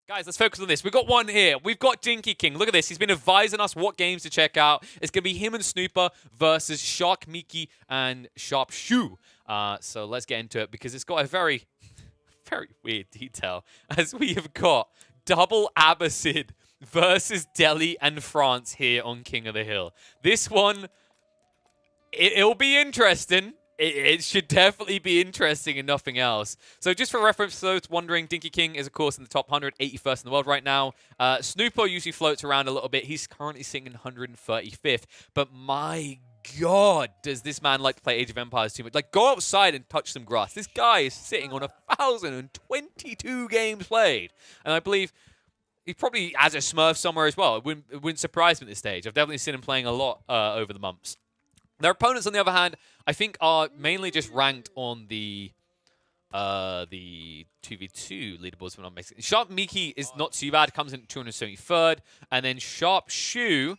Guys, let's focus on this. We've got one here. We've got Dinky King. Look at this. He's been advising us what games to check out. It's going to be him and Snooper versus Shark Mickey and Sharp Shoe. So let's get into it because it's got a very, very weird detail. As we have got double Abbasid versus Delhi and France here on King of the Hill. This one, it'll be interesting. It should definitely be interesting and nothing else. So just for reference, those wondering, Dinky King is, of course, in the top 181st in the world right now. Snooper usually floats around a little bit. He's currently sitting in 135th. But my God, does this man like to play Age of Empires too much? Like, go outside and touch some grass. This guy is sitting on 1,022 games played. And I believe he probably has a Smurf somewhere as well. It wouldn't surprise me at this stage. I've definitely seen him playing a lot over the months. Their opponents, on the other hand, I think are mainly just ranked on the 2v2 leaderboards. When I'm mixing. Sharp Mickey is not too bad. Comes in 273rd, and then Sharp Shoe,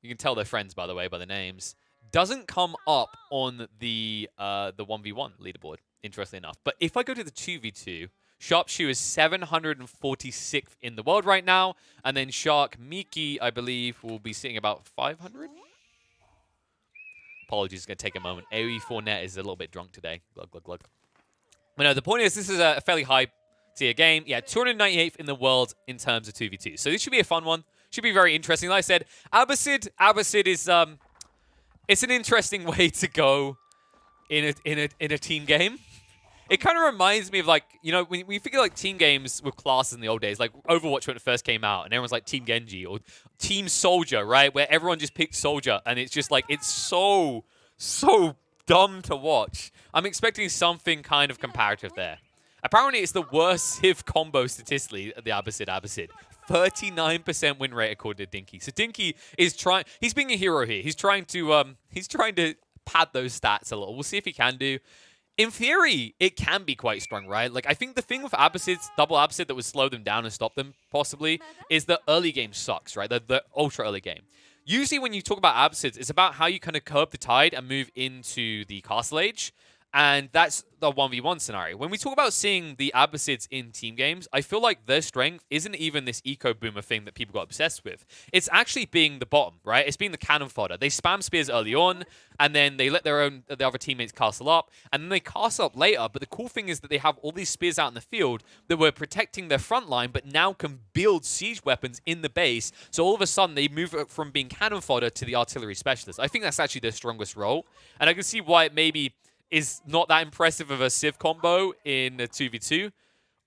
you can tell they're friends by the way by the names, doesn't come up on the 1v1 leaderboard. Interestingly enough, but if I go to the 2v2, Sharp Shoe is 746th in the world right now, and then Shark Mickey, I believe, will be sitting about 500. Apologies, it's going to take a moment. AOE4net is a little bit drunk today. Glug, glug, glug. But no, the point is, this is a fairly high tier game. Yeah, 298th in the world in terms of 2v2. So this should be a fun one. Should be very interesting. Like I said, Abbasid is it's an interesting way to go in a team game. It kind of reminds me of, like, you know, when you think of, like, team games with classes in the old days, like Overwatch when it first came out, and everyone's like Team Genji or Team Soldier, right? Where everyone just picked Soldier, and it's just like, it's so dumb to watch. I'm expecting something kind of comparative there. Apparently, it's the worst Civ combo statistically, the Abbasid. 39% win rate according to Dinky. So Dinky is trying, he's being a hero here. He's trying to pad those stats a little. We'll see if he can do. In theory, it can be quite strong, right? Like, I think the thing with Abbasid's double Abbasid that would slow them down and stop them, possibly, is the early game sucks, right? The ultra early game. Usually when you talk about Abbasids, it's about how you kind of curb the tide and move into the Castle Age. And that's the 1v1 scenario. When we talk about seeing the Abbasids in team games, I feel like their strength isn't even this eco-boomer thing that people got obsessed with. It's actually being the bottom, right? It's being the cannon fodder. They spam spears early on, and then they let the other teammates castle up, and then they castle up later. But the cool thing is that they have all these spears out in the field that were protecting their front line, but now can build siege weapons in the base. So all of a sudden, they move from being cannon fodder to the artillery specialist. I think that's actually their strongest role, and I can see why it maybe is not that impressive of a Civ combo in a 2v2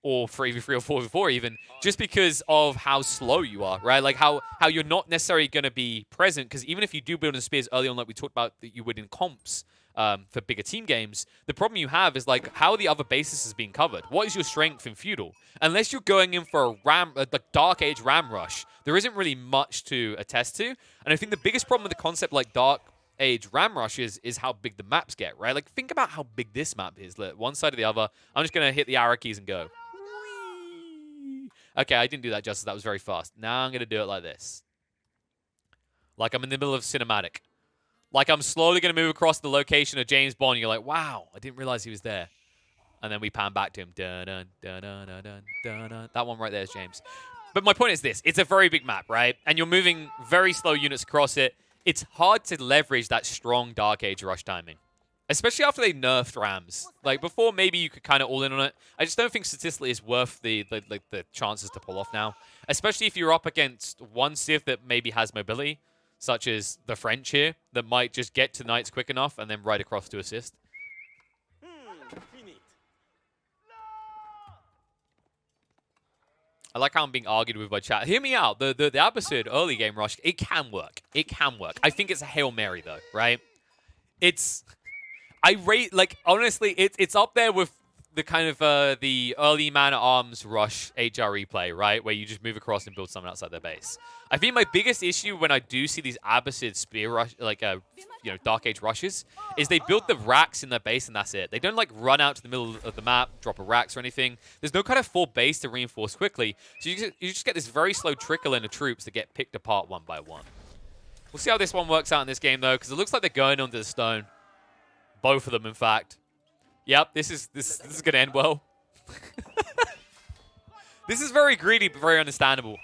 or 3v3 or 4v4 even, just because of how slow you are, right? Like how you're not necessarily going to be present, because even if you do build in spears early on, like we talked about that you would in comps for bigger team games, the problem you have is, like, how are the other bases is being covered? What is your strength in Feudal? Unless you're going in for a Dark Age Ram Rush, there isn't really much to attest to. And I think the biggest problem with the concept like Dark Age Ram Rush is how big the maps get, right? Like, think about how big this map is. Look, one side or the other. I'm just going to hit the arrow keys and go. Okay, I didn't do that justice. That was very fast. Now I'm going to do it like this. Like I'm in the middle of cinematic. Like I'm slowly going to move across the location of James Bond. You're like, wow, I didn't realize he was there. And then we pan back to him. Dun, dun, dun, dun, dun, dun, dun, dun. That one right there is James. But my point is this. It's a very big map, right? And you're moving very slow units across it. It's hard to leverage that strong Dark Age rush timing, especially after they nerfed Rams. Like, before, maybe you could kind of all in on it. I just don't think statistically it's worth the chances to pull off now, especially if you're up against one Civ that maybe has mobility, such as the French here, that might just get to Knights quick enough and then right across to assist. I like how I'm being argued with by chat. Hear me out. The Abbasid early game rush, it can work. It can work. I think it's a Hail Mary, though, right? I rate, like, honestly, it's up there with the kind of the early man-at-arms rush HRE play, right? Where you just move across and build someone outside their base. I think my biggest issue when I do see these Abbasid spear rush, like, Dark Age rushes, is they build the racks in their base and that's it. They don't, like, run out to the middle of the map, drop a racks or anything. There's no kind of full base to reinforce quickly. So you just get this very slow trickle in of troops that get picked apart one by one. We'll see how this one works out in this game, though, because it looks like they're going onto the stone. Both of them, in fact. Yep, this is going to end well. This is very greedy, but very understandable.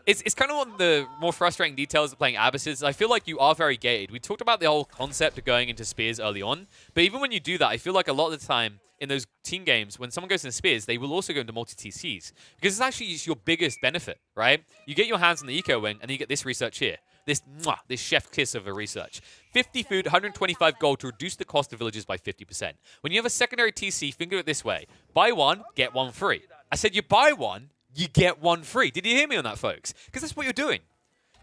It's kind of one of the more frustrating details of playing Abbasids. I feel like you are very gated. We talked about the whole concept of going into Spears early on, but even when you do that, I feel like a lot of the time in those team games, when someone goes into Spears, they will also go into multi-TCs, because it's actually your biggest benefit, right? You get your hands on the Eco Wing, and then you get this research here. This chef kiss of a research. 50 food, 125 gold to reduce the cost of villages by 50%. When you have a secondary TC, think of it this way. Buy one, get one free. I said you buy one, you get one free. Did you hear me on that, folks? Because that's what you're doing.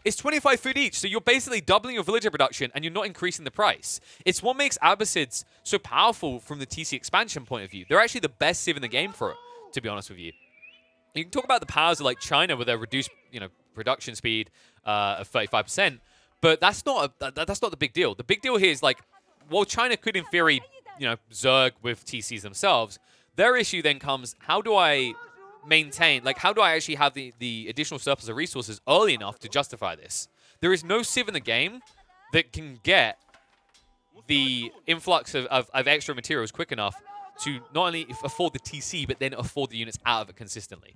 It's 25 food each, so you're basically doubling your villager production and you're not increasing the price. It's what makes Abbasids so powerful from the TC expansion point of view. They're actually the best civ in the game for it, to be honest with you. You can talk about the powers of like China with their reduced, production speed of 35%, but that's not the big deal. The big deal here is like, while China could in theory, zerg with TCs themselves, their issue then comes, how do I maintain, how do I actually have the additional surplus of resources early enough to justify this? There is no civ in the game that can get the influx of extra materials quick enough to not only afford the TC, but then afford the units out of it consistently,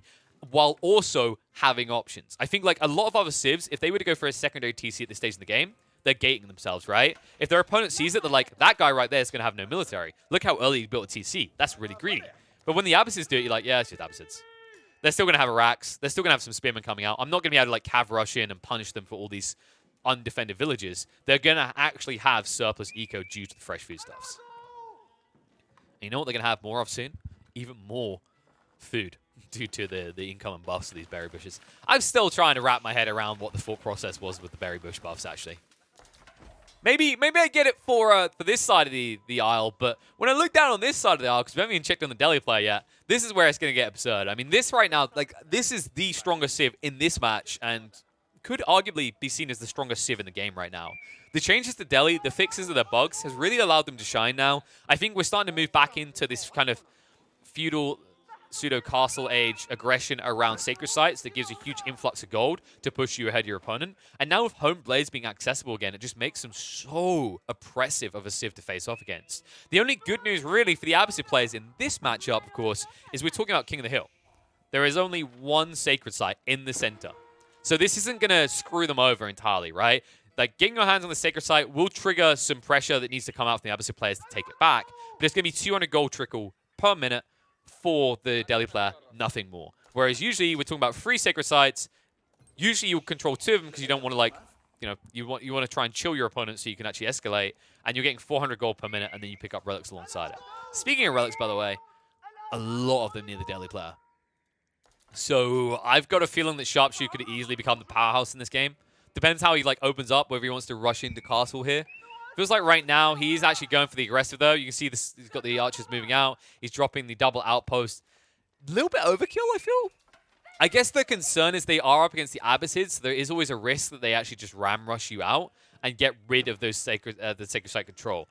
while also having options. I think a lot of other civs, if they were to go for a secondary TC at this stage in the game, they're gating themselves, right? If their opponent sees it, they're like, that guy right there is going to have no military. Look how early he built a TC. That's really greedy. But when the Abbasids do it, you're like, yeah, it's just Abbasids. They're still going to have Iraqs. They're still going to have some spearmen coming out. I'm not going to be able to cav rush in and punish them for all these undefended villages. They're going to actually have surplus eco due to the fresh foodstuffs. And you know what they're going to have more of soon? Even more food due to the incoming buffs of these berry bushes. I'm still trying to wrap my head around what the thought process was with the berry bush buffs, actually. Maybe I get it for this side of the aisle, but when I look down on this side of the aisle, because we haven't even checked on the Delhi player yet, this is where it's going to get absurd. I mean, this right now, this is the strongest civ in this match, and could arguably be seen as the strongest civ in the game right now. The changes to Delhi, the fixes of the bugs, has really allowed them to shine now. I think we're starting to move back into this kind of feudal pseudo-castle age aggression around sacred sites that gives a huge influx of gold to push you ahead of your opponent. And now with home blades being accessible again, it just makes them so oppressive of a civ to face off against. The only good news really for the Abbasid players in this matchup, of course, is we're talking about King of the Hill. There is only one sacred site in the center. So this isn't going to screw them over entirely, right? Getting your hands on the sacred site will trigger some pressure that needs to come out from the Abbasid players to take it back. But it's going to be 200 gold trickle per minute for the Delhi player, nothing more. Whereas usually we're talking about 3 sacred sites. Usually you control 2 of them because you don't want to you want to try and chill your opponent so you can actually escalate. And you're getting 400 gold per minute, and then you pick up relics alongside it. Speaking of relics, by the way, a lot of them near the Delhi player. So I've got a feeling that Sharpshoot could easily become the powerhouse in this game. Depends how he opens up, whether he wants to rush into castle here. Feels like right now he's actually going for the aggressive though. You can see this, he's got the archers moving out. He's dropping the double outpost. A little bit overkill, I feel. I guess the concern is they are up against the Abbasids, so there is always a risk that they actually just ram rush you out and get rid of those the sacred site control.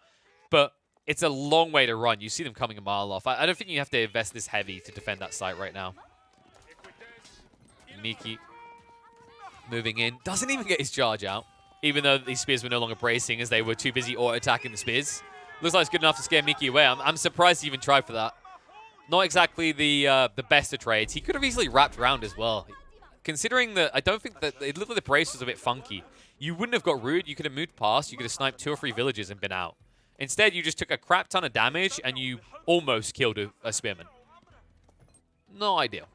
But it's a long way to run. You see them coming a mile off. I don't think you have to invest this heavy to defend that site right now. Miki moving in. Doesn't even get his charge out. Even though these spears were no longer bracing as they were too busy auto-attacking the spears. Looks like it's good enough to scare Miki away. I'm surprised he even tried for that. Not exactly the best of trades. He could have easily wrapped around as well. Considering that, I don't think that it looked like the brace was a bit funky. You wouldn't have got rude. You could have moved past. You could have sniped 2 or 3 villages and been out. Instead, you just took a crap ton of damage and you almost killed a spearman. No ideal.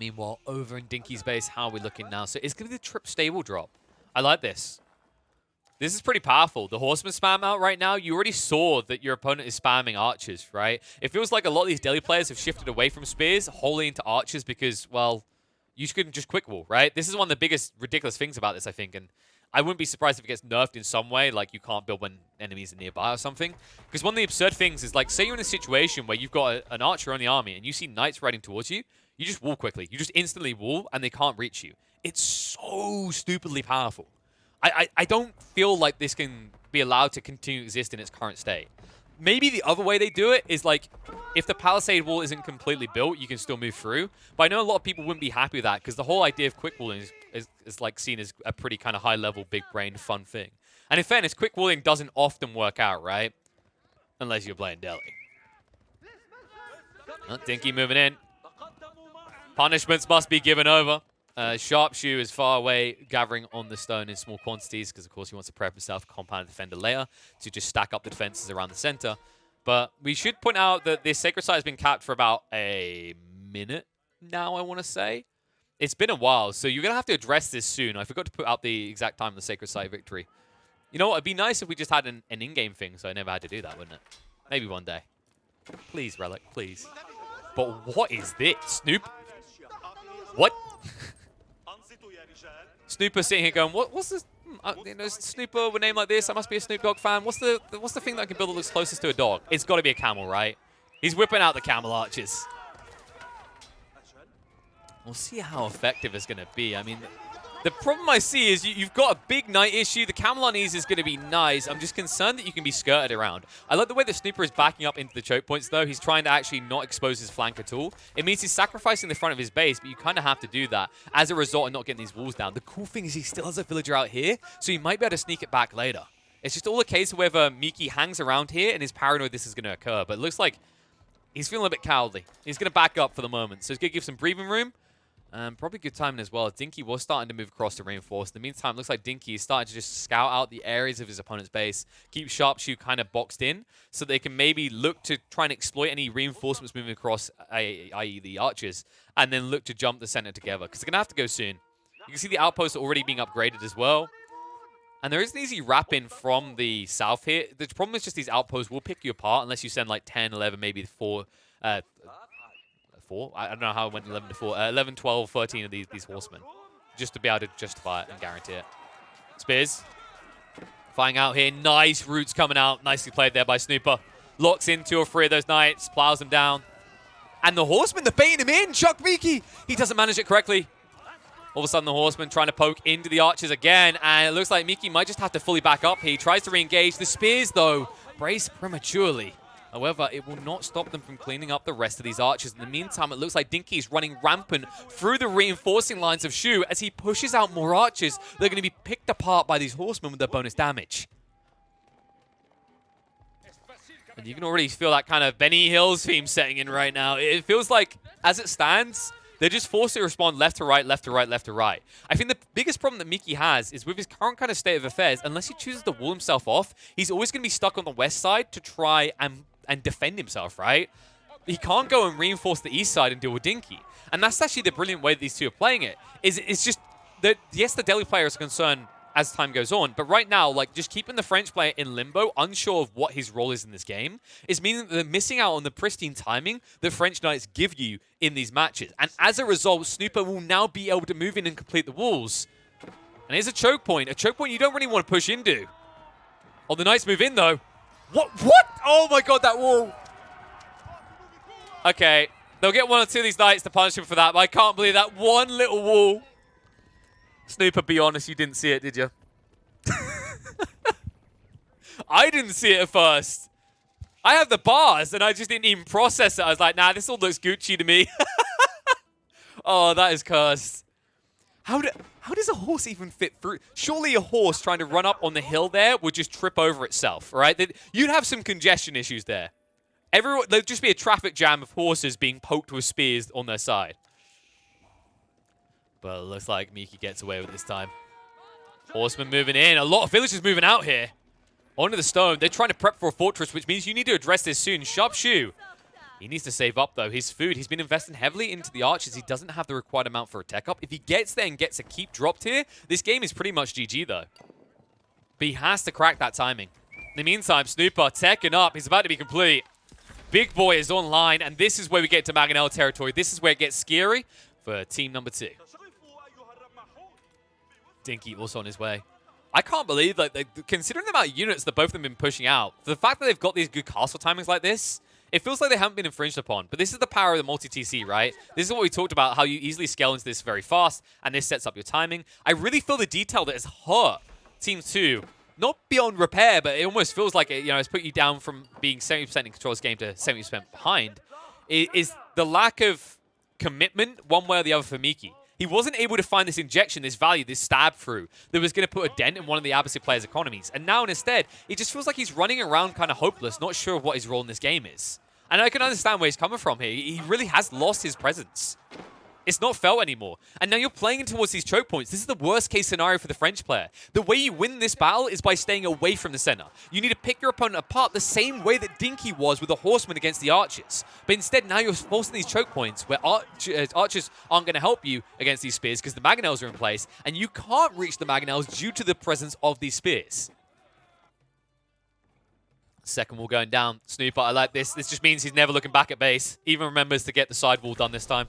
Meanwhile, over in Dinky's base, how are we looking now? So it's going to be the trip stable drop. I like this. This is pretty powerful. The horseman spam out right now, you already saw that your opponent is spamming archers, right? It feels like a lot of these Delhi players have shifted away from spears wholly into archers because, well, you couldn't just quick wall, right? This is one of the biggest ridiculous things about this, I think, and I wouldn't be surprised if it gets nerfed in some way, like you can't build when enemies are nearby or something. Because one of the absurd things is, say you're in a situation where you've got an archer on the army and you see knights riding towards you, you just wall quickly. You just instantly wall, and they can't reach you. It's so stupidly powerful. I don't feel like this can be allowed to continue to exist in its current state. Maybe the other way they do it is, if the palisade wall isn't completely built, you can still move through. But I know a lot of people wouldn't be happy with that, because the whole idea of quick walling is seen as a pretty kind of high-level, big-brained, fun thing. And in fairness, quick walling doesn't often work out, right? Unless you're playing Delhi. Dinky moving in. Punishments must be given over. Sharpshoe is far away, gathering on the stone in small quantities, because of course he wants to prep himself, compound defender later, to just stack up the defenses around the center. But we should point out that this Sacred Site has been capped for about a minute now, I want to say. It's been a while, so you're going to have to address this soon. I forgot to put out the exact time of the Sacred Site victory. You know what? It'd be nice if we just had an in-game thing, so I never had to do that, wouldn't it? Maybe one day. Please, Relic, please. But what is this? Snoop? What? Snooper sitting here going, what's this? You know, Snooper with a name like this, I must be a Snoop Dogg fan. What's the thing that I can build that looks closest to a dog? It's got to be a camel, right? He's whipping out the camel arches. We'll see how effective it's going to be. I mean, the problem I see is you've got a big knight issue. The camel on ease is going to be nice. I'm just concerned that you can be skirted around. I like the way that Snooper is backing up into the choke points, though. He's trying to actually not expose his flank at all. It means he's sacrificing the front of his base, but you kind of have to do that as a result of not getting these walls down. The cool thing is he still has a villager out here, so he might be able to sneak it back later. It's just all a case of whether Miki hangs around here and is paranoid this is going to occur. But it looks like he's feeling a bit cowardly. He's going to back up for the moment, so he's going to give some breathing room. Probably good timing as well. Dinky was starting to move across to reinforce. In the meantime, looks like Dinky is starting to just scout out the areas of his opponent's base, keep Sharpshoe kind of boxed in, so they can maybe look to try and exploit any reinforcements moving across, i.e. the archers, and then look to jump the center together, because they're going to have to go soon. You can see the outposts are already being upgraded as well. And there is an easy wrap-in from the south here. The problem is just these outposts will pick you apart unless you send like 10, 11, maybe 4... 4? I don't know how it went 11 to 4. 11, 12, 13 of these horsemen. Just to be able to justify it and guarantee it. Spears. Flying out here. Nice roots coming out. Nicely played there by Snooper. Locks in 2 or 3 of those knights. Plows them down. And the horsemen, they're baiting him in. Chuck Miki. He doesn't manage it correctly. All of a sudden, the horseman trying to poke into the archers again. And it looks like Miki might just have to fully back up. He tries to re-engage. The spears, though, brace prematurely. However, it will not stop them from cleaning up the rest of these archers. In the meantime, it looks like Dinky's running rampant through the reinforcing lines of Shu as he pushes out more archers. They're going to be picked apart by these horsemen with their bonus damage. And you can already feel that kind of Benny Hills theme setting in right now. It feels like, as it stands, they're just forced to respond left to right, left to right, left to right. I think the biggest problem that Miki has is with his current kind of state of affairs, unless he chooses to wall himself off, he's always going to be stuck on the west side to try and defend himself, right? He can't go and reinforce the east side and deal with Dinky. And that's actually the brilliant way that these two are playing it. It's just that, yes, the Delhi player is concerned as time goes on, but right now, like, just keeping the French player in limbo, unsure of what his role is in this game, is meaning that they're missing out on the pristine timing that French Knights give you in these matches. And as a result, Snooper will now be able to move in and complete the walls. And here's a choke point you don't really want to push into. Oh, the Knights move in, though. What? Oh my god, that wall. Okay, they'll get 1 or 2 of these Knights to punish him for that, but I can't believe that one little wall. Snooper, be honest, you didn't see it, did you? I didn't see it at first. I have the bars, and I just didn't even process it. I was like, nah, this all looks Gucci to me. Oh, that is cursed. How does a horse even fit through? Surely a horse trying to run up on the hill there would just trip over itself, right? You'd have some congestion issues there. There'd just be a traffic jam of horses being poked with spears on their side. But it looks like Miki gets away with this time. Horsemen moving in. A lot of villagers moving out here. Onto the stone. They're trying to prep for a fortress, which means you need to address this soon. Sharpshoe. He needs to save up, though. His food, he's been investing heavily into the archers. He doesn't have the required amount for a tech up. If he gets there and gets a keep dropped here, this game is pretty much GG, though. But he has to crack that timing. In the meantime, Snooper teching up. He's about to be complete. Big Boy is online, and this is where we get to Mangonel territory. This is where it gets scary for team number 2. Dinky also on his way. I can't believe, like, considering the amount of units that both of them have been pushing out, the fact that they've got these good castle timings like this, it feels like they haven't been infringed upon. But this is the power of the multi-TC, right? This is what we talked about, how you easily scale into this very fast, and this sets up your timing. I really feel the detail that has hurt Team 2, not beyond repair, but it almost feels like it, it's put you down from being 70% in control of this game to 70% behind, is the lack of commitment one way or the other for Miki. He wasn't able to find this injection, this value, this stab through that was going to put a dent in one of the Abbasid players' economies. And now instead, it just feels like he's running around kind of hopeless, not sure of what his role in this game is. And I can understand where he's coming from here. He really has lost his presence. It's not felt anymore. And now you're playing towards these choke points. This is the worst case scenario for the French player. The way you win this battle is by staying away from the center. You need to pick your opponent apart the same way that Dinky was with the Horsemen against the Archers. But instead, now you're forcing these choke points where Archers aren't going to help you against these spears because the Mangonels are in place, and you can't reach the Mangonels due to the presence of these spears. Second wall going down. Snooper, I like this. This just means he's never looking back at base. Even remembers to get the side wall done this time.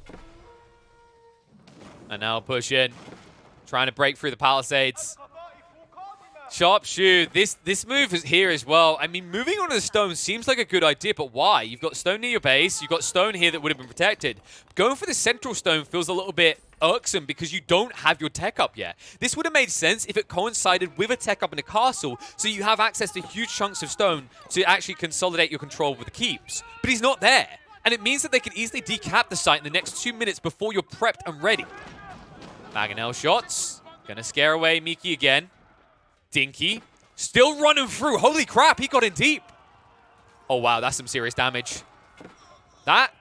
And now push in. Trying to break through the palisades. Sharpshoot. This move is here as well. I mean, moving onto the stone seems like a good idea, but why? You've got stone near your base. You've got stone here that would have been protected. Going for the central stone feels a little bit irksome because you don't have your tech up yet. This would have made sense if it coincided with a tech up in a castle, so you have access to huge chunks of stone to actually consolidate your control with the keeps. But he's not there. And it means that they can easily decap the site in the next 2 minutes before you're prepped and ready. Mangonel shots. Gonna scare away Miki again. Dinky. Still running through. Holy crap, he got in deep. Oh, wow, that's some serious damage. That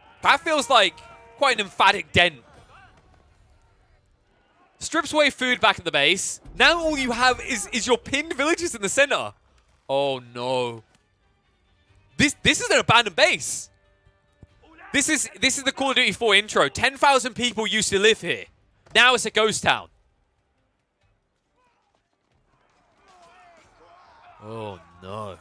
feels like quite an emphatic dent. Strips away food back at the base. Now all you have is your pinned villagers in the center. Oh, no. This is an abandoned base. This is the Call of Duty 4 intro. 10,000 people used to live here. Now it's a ghost town. Oh, no.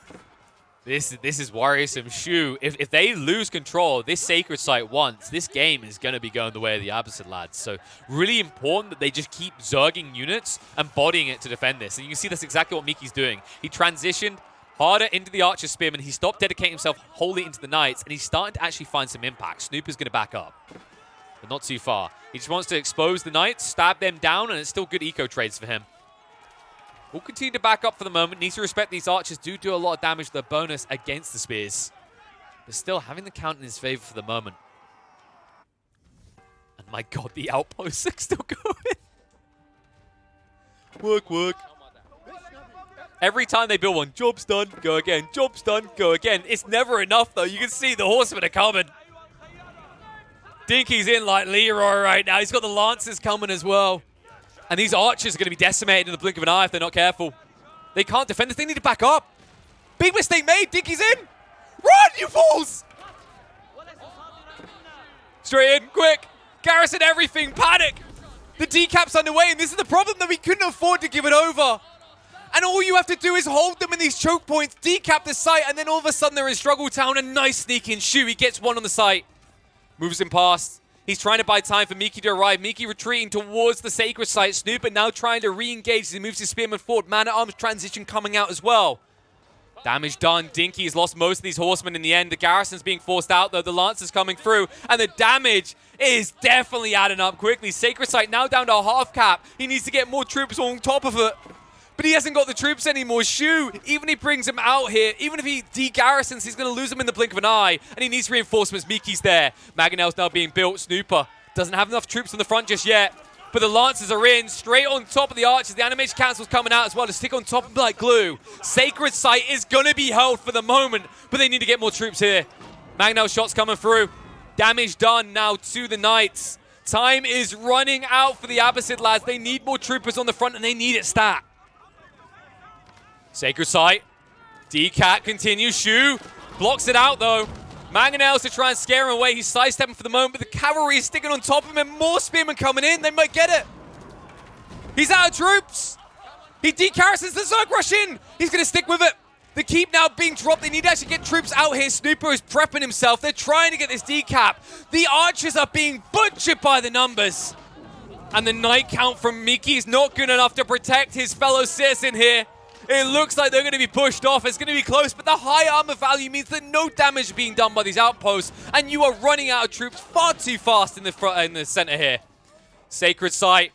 This is worrisome. Shu, if they lose control of this sacred site once, this game is going to be going the way of the Abbasid lads. So really important that they just keep zerging units and bodying it to defend this. And you can see that's exactly what Miki's doing. He transitioned harder into the Archer Spearman. He stopped dedicating himself wholly into the Knights, and he's starting to actually find some impact. Snooper's going to back up, but not too far. He just wants to expose the Knights, stab them down, and it's still good eco trades for him. We'll continue to back up for the moment. Needs to respect these Archers do a lot of damage to their bonus against the spears. But still, having the count in his favor for the moment. And my god, the outposts are still going. Work. Every time they build one, job's done, go again. Job's done, go again. It's never enough, though. You can see the horsemen are coming. Dinky's in like Leroy right now. He's got the Lancers coming as well. And these Archers are going to be decimated in the blink of an eye if they're not careful. They can't defend this. They need to back up. Big mistake made. Dinky's in. Run, you fools! Straight in, quick. Garrison everything. Panic. The decap's underway, and this is the problem that we couldn't afford to give it over. And all you have to do is hold them in these choke points, decap the site, and then all of a sudden they're in Struggle Town. A nice sneak in. Shu, he gets one on the site. Moves him past. He's trying to buy time for Miki to arrive. Miki retreating towards the sacred site. Snooper now trying to re-engage as he moves his Spearman forward. Man-at-Arms transition coming out as well. Damage done. Dinky has lost most of these horsemen in the end. The garrison's being forced out, though. The Lancer's coming through. And the damage is definitely adding up quickly. Sacred site now down to a half cap. He needs to get more troops on top of it. But he hasn't got the troops anymore. Shu, even if he brings him out here, even if he de-garrisons, he's going to lose them in the blink of an eye. And he needs reinforcements. Miki's there. Mangonel's now being built. Snooper doesn't have enough troops on the front just yet. But the Lancers are in, straight on top of the Archers. The Animation Council's coming out as well to stick on top of them like glue. Sacred Site is going to be held for the moment, but they need to get more troops here. Mangonel shots coming through. Damage done now to the Knights. Time is running out for the Abbasid lads. They need more troopers on the front, and they need it stat. Sacred Site. Decat continues. Shu blocks it out, though. Mangonels to try and scare him away. He's sidestepping for the moment, but the cavalry is sticking on top of him, and more spearmen coming in. They might get it. He's out of troops. He decarrisons the Zerg rush in. He's going to stick with it. The keep now being dropped. They need to actually get troops out here. Snooper is prepping himself. They're trying to get this decap. The Archers are being butchered by the numbers. And the Knight count from Miki is not good enough to protect his fellow citizen here. It looks like they're going to be pushed off. It's going to be close, but the high armor value means that no damage is being done by these outposts, and you are running out of troops far too fast in the front, in the center here. Sacred Site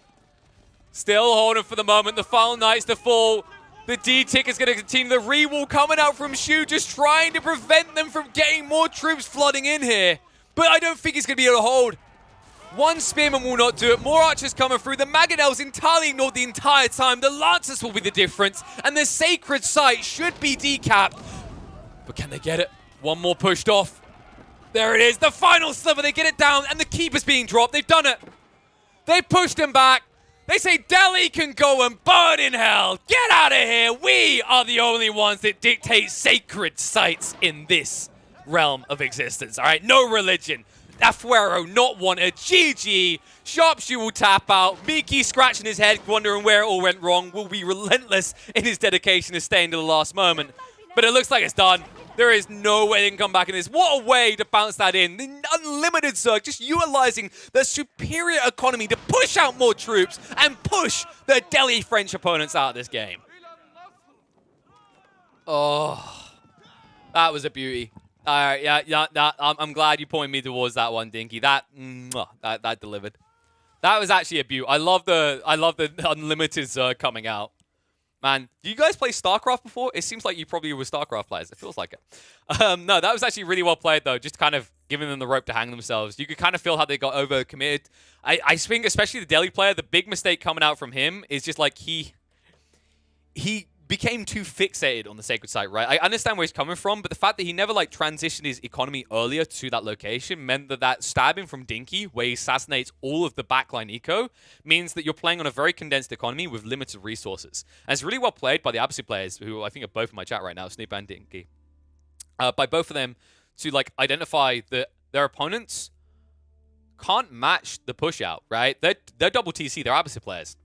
still holding for the moment. The final Knights to fall. The D-tick is going to continue. The re-wall coming out from Shu, just trying to prevent them from getting more troops flooding in here. But I don't think he's going to be able to hold. One Spearman will not do it. More Archers coming through. The Mangonels entirely ignored the entire time. The Lancers will be the difference. And the Sacred Site should be decapped. But can they get it? One more pushed off. There it is. The final sliver. They get it down. And the keep is being dropped. They've done it. They pushed him back. They say Delhi can go and burn in hell. Get out of here. We are the only ones that dictate sacred sites in this realm of existence. All right, no religion. Afuero not wanted. GG. Sharpshoe will tap out. Miki scratching his head, wondering where it all went wrong, will be relentless in his dedication to staying to the last moment. But it looks like it's done. There is no way they can come back in this. What a way to bounce that in. The unlimited Zerg, just utilizing the superior economy to push out more troops and push the Delhi French opponents out of this game. Oh, that was a beauty. All right, yeah, I'm glad you pointed me towards that one, Dinky. That delivered. That was actually a beaut. I love the unlimited Zerg coming out. Man, do you guys play StarCraft before? It seems like you probably were StarCraft players. It feels like it. No, that was actually really well played, though. Just kind of giving them the rope to hang themselves. You could kind of feel how they got overcommitted. I think, especially the Delhi player, the big mistake coming out from him is just like he became too fixated on the sacred site, right? I understand where he's coming from, but the fact that he never like transitioned his economy earlier to that location meant that stabbing from Dinky, where he assassinates all of the backline eco, means that you're playing on a very condensed economy with limited resources. And it's really well played by the Abbasid players, who I think are both in my chat right now, Snoop and Dinky, by both of them to like identify that their opponents can't match the push out, right? They're double TC, they're Abbasid players.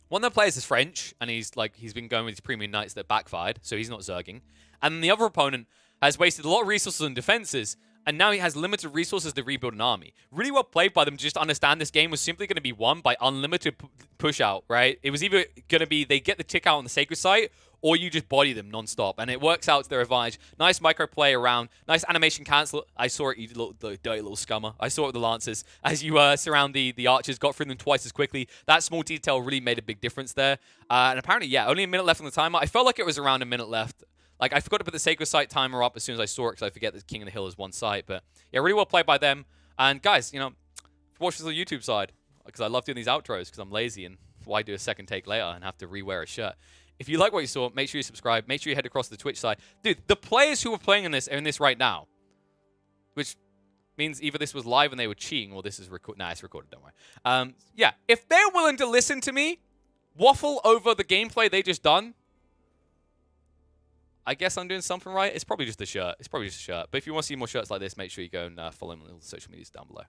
One of the players is French, and he's been going with his premium knights that backfired, so he's not zerging. And the other opponent has wasted a lot of resources on defenses, and now he has limited resources to rebuild an army. Really well played by them to just understand this game was simply going to be won by unlimited push out, right? It was either going to be they get the tick out on the sacred site, or you just body them non-stop, and it works out to their advantage. Nice micro play around, nice animation cancel. I saw it, you dirty little scummer. I saw it with the Lancers. As you surround the archers, got through them twice as quickly. That small detail really made a big difference there. And apparently, yeah, only a minute left on the timer. I felt like it was around a minute left. Like, I forgot to put the sacred site timer up as soon as I saw it, because I forget that King of the Hill is one site. But yeah, really well played by them. And guys, you know, watch this on the YouTube side, because I love doing these outros, because I'm lazy, and why do a second take later and have to re-wear a shirt? If you like what you saw, make sure you subscribe. Make sure you head across to the Twitch side. Dude, the players who are playing in this are in this right now, which means either this was live and they were cheating, or this is recorded. Nah, it's recorded, don't worry. Yeah, if they're willing to listen to me waffle over the gameplay they just done, I guess I'm doing something right. It's probably just a shirt. It's probably just a shirt. But if you want to see more shirts like this, make sure you go and follow me on the social medias down below.